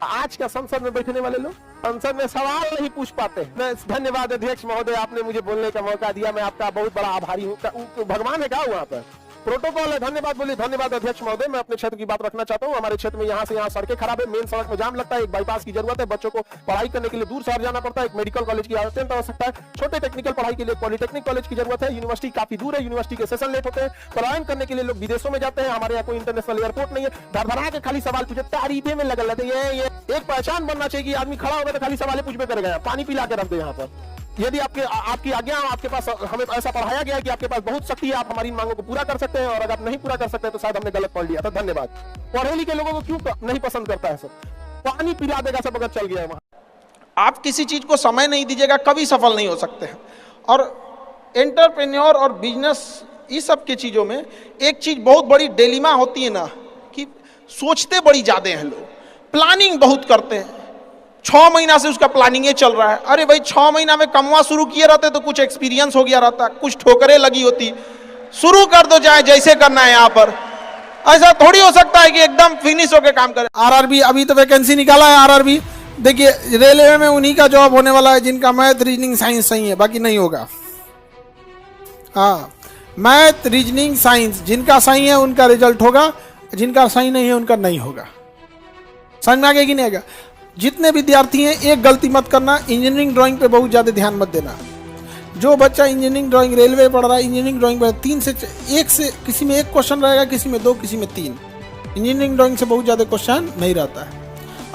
आज का संसद में बैठने वाले लोग संसद में सवाल नहीं पूछ पाते। मैं धन्यवाद अध्यक्ष महोदय, आपने मुझे बोलने का मौका दिया, मैं आपका बहुत बड़ा आभारी हूँ। भगवान है क्या वहाँ पर? प्रोटोकॉल है। धन्यवाद बोलिए। धन्यवाद अध्यक्ष महोदय। मैं अपने क्षेत्र की बात रखना चाहता हूँ। हमारे क्षेत्र में यहाँ से यहाँ सड़कें खराब है, मेन सड़क में जाम लगता है, एक बाईपास की जरूरत है, बच्चों को पढ़ाई करने के लिए दूर शहर जाना पड़ता है, एक मेडिकल कॉलेज की अत्यंत आवश्यकता है, छोटे टेक्निकल पढ़ाई के लिए पॉलिटेक्निक कॉलेज की जरूरत है, यूनिवर्सिटी काफी दूर है, यूनिवर्सिटी के सेशन लेट होते हैं, पलायन करने के लिए लोग विदेशों में जाते हैं, हमारे यहाँ कोई इंटरनेशनल एयरपोर्ट नहीं है। धड़धड़ा के खाली सवाल पूछे, तारीफे में लगल रहते हैं। ये एक पहचान बनना चाहिए कि आदमी खड़ा होगा तो खाली सवाल पूछबे करेगा। पानी पिला के रख दे यहाँ पर। यदि आपकी आज्ञा, आपके पास, हमें ऐसा पढ़ाया गया है कि आपके पास बहुत शक्ति है, आप हमारी मांगों को पूरा कर सकते हैं, और अगर आप नहीं पूरा कर सकते तो शायद हमने गलत पढ़ लिया था। धन्यवाद। पढ़े लिखे लोगों को क्यों नहीं पसंद करता है सब? पानी पिला देगा सब अगर चल गया है वहां। आप किसी चीज को समय नहीं दीजिएगा, कभी सफल नहीं हो सकते हैं। और एंटरप्रेन्योर और बिजनेस, इस सब की चीजों में एक चीज बहुत बड़ी डिलेमा होती है ना, कि सोचते बड़ी ज्यादा हैं लोग, प्लानिंग बहुत करते हैं। 6 महीना से उसका प्लानिंग चल रहा है। अरे भाई 6 महीना में कमवा शुरू किए रहते तो कुछ एक्सपीरियंस हो गया रहता, कुछ ठोकरें लगी होती। शुरू कर दो, चाहे जैसे करना है। यहाँ पर ऐसा थोड़ी हो सकता है कि एकदम फिनिश होके काम करे। आरआरबी अभी तो वैकेंसी निकाला है आरआरबी। देखिए रेलवे में उन्हीं का जॉब होने वाला है जिनका मैथ रीजनिंग साइंस सही है, बाकी नहीं होगा। हाँ, मैथ रीजनिंग साइंस जिनका सही है उनका रिजल्ट होगा, जिनका सही नहीं है उनका नहीं होगा। समझ में आ गया कि नहीं आएगा? जितने विद्यार्थी हैं, एक गलती मत करना, इंजीनियरिंग ड्राइंग पे बहुत ज़्यादा ध्यान मत देना। जो बच्चा इंजीनियरिंग ड्राइंग रेलवे पढ़ रहा है, इंजीनियरिंग ड्राइंग पर 3 से 1 से किसी में 1 क्वेश्चन रहेगा, किसी में 2, किसी में 3। इंजीनियरिंग ड्राइंग से बहुत ज़्यादा क्वेश्चन नहीं रहता है।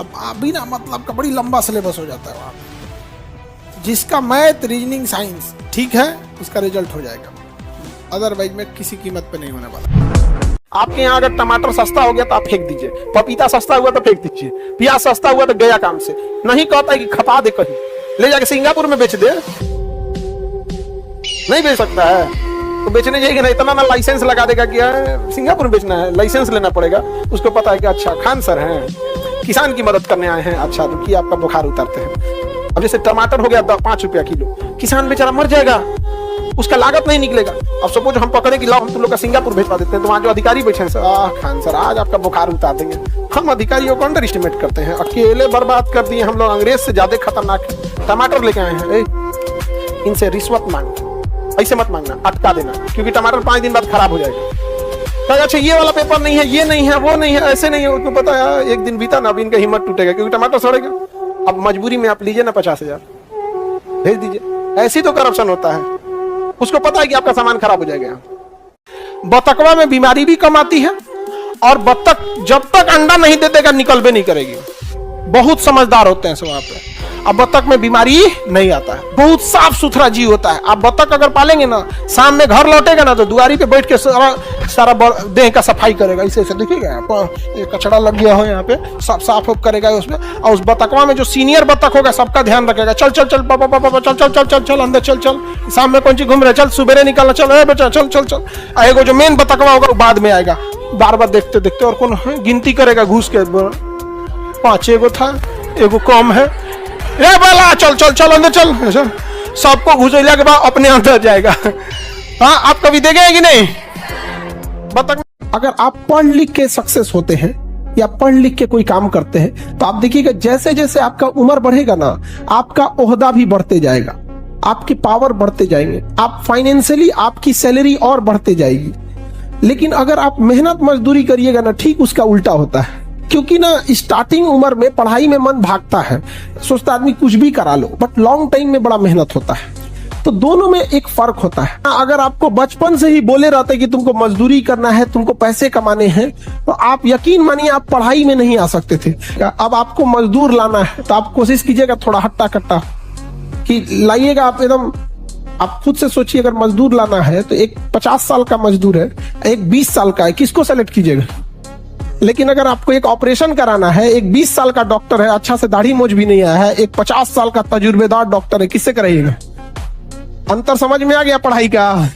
अब अभी ना मतलब का बड़ी लंबा सिलेबस हो जाता है वहाँ। जिसका मैथ रीजनिंग साइंस ठीक है उसका रिजल्ट हो जाएगा, अदरवाइज में किसी कीमत पे नहीं होने वाला। आपके यहाँ अगर टमाटर सस्ता हो गया तो आप फेंक दीजिए, पपीता सस्ता हुआ तो फेंक दीजिए, प्याज सस्ता हुआ तो गया काम से। नहीं कहता है कि खपा दे, कहीं ले जाके सिंगापुर में बेच दे। नहीं बेच सकता है तो बेचने जाएगा ना, इतना ना लाइसेंस लगा देगा कि सिंगापुर में बेचना है, लाइसेंस लेना पड़ेगा। उसको पता है कि अच्छा खान सर हैं, किसान की मदद करने आए हैं, अच्छा तो कि आपका बुखार उतारते हैं। अब जैसे टमाटर हो गया 5 रुपया किलो, किसान बेचारा मर जाएगा, उसका लागत नहीं निकलेगा। अब सपोज हम पकड़े कि लाओ हम तुम लोग का सिंगापुर भेजवा देते हैं, तो वहाँ जो अधिकारी बैठे हैं, सर खान सर आज आपका बुखार उतार देंगे। हम अधिकारियों को अंडर एस्टिमेट करते हैं, अकेले बर्बाद कर दिए हम लोग। अंग्रेज से ज्यादा खतरनाक टमाटर लेके आए हैं। इनसे रिश्वत मांग, ऐसे मत मांगना, अटका देना, क्योंकि टमाटर 5 दिन बाद खराब हो जाएगा। अच्छा ये वाला पेपर नहीं है, ये नहीं है, वो नहीं है, ऐसे नहीं है। उनको पता है एक दिन बीता ना, अब इनका हिम्मत टूटेगा क्योंकि टमाटर सड़ेगा। अब मजबूरी में आप लीजिए ना 50,000 भेज दीजिए। ऐसी तो करप्शन होता है। उसको पता है कि आपका सामान खराब हो जाएगा। बतकवा में बीमारी भी कम आती है, और बत्तख जब तक अंडा नहीं दे देगा निकलबे नहीं करेगी। बहुत समझदार होते हैं सब वहां पे। अब बत्तख में बीमारी नहीं आता है, बहुत साफ सुथरा जीव होता है। आप बत्तख अगर पालेंगे ना, शाम में घर लौटेगा ना तो दुआरी पे बैठ के सारा देह का सफाई करेगा। ऐसे ऐसे देखिएगा, कचड़ा लग गया हो यहाँ पे, सब साफ करेगा उसमें। और उस बतकवा में जो सीनियर बत्तख होगा सबका ध्यान रखेगा। चल चल चल पापा पापा चल चल चल चल चल अंदर चल चल, शाम में कौन सी घूम रहे, चल सुबेरे निकलना, चल बेटा चल चल चल। एगो जो मेन बतकवा होगा वो बाद में आएगा, बार बार देखते देखते, और कौन गिनती करेगा घुस के, 5 एगो था, एगो कम है, ये बोला चल चल चल अंदर चल। सबको घुसेला के बाद अपने अंदर जाएगा। हाँ, आप कभी देखे कि नहीं बतख? अगर आप पढ़ लिख के सक्सेस होते हैं या पढ़ लिख के कोई काम करते हैं तो आप देखिएगा जैसे जैसे आपका उम्र बढ़ेगा ना, आपका ओहदा भी बढ़ते जाएगा, आपकी पावर बढ़ते जाएंगे, आप फाइनेंशियली आपकी सैलरी और बढ़ते जाएगी। लेकिन अगर आप मेहनत मजदूरी करिएगा ना, ठीक उसका उल्टा होता है। क्योंकि ना स्टार्टिंग उम्र में पढ़ाई में मन भागता है, सोचता आदमी कुछ भी करा लो, बट लॉन्ग टाइम में बड़ा मेहनत होता है। तो दोनों में एक फर्क होता है। अगर आपको बचपन से ही बोले रहते कि तुमको मजदूरी करना है, तुमको पैसे कमाने हैं, तो आप यकीन मानिए आप पढ़ाई में नहीं आ सकते थे। अब आपको मजदूर लाना है तो आप कोशिश कीजिएगा थोड़ा हट्टा कट्टा कि लाइएगा। आप एकदम आप खुद से सोचिए, अगर मजदूर लाना है तो एक 50 साल का मजदूर है, एक 20 साल का है, किसको सेलेक्ट कीजिएगा? लेकिन अगर आपको एक ऑपरेशन कराना है, एक 20 साल का डॉक्टर है, अच्छा से दाढ़ी मोछ भी नहीं आया है, एक 50 साल का तजुर्बेदार डॉक्टर है, किससे कराइएगा? अंतर समझ में आ गया पढ़ाई का?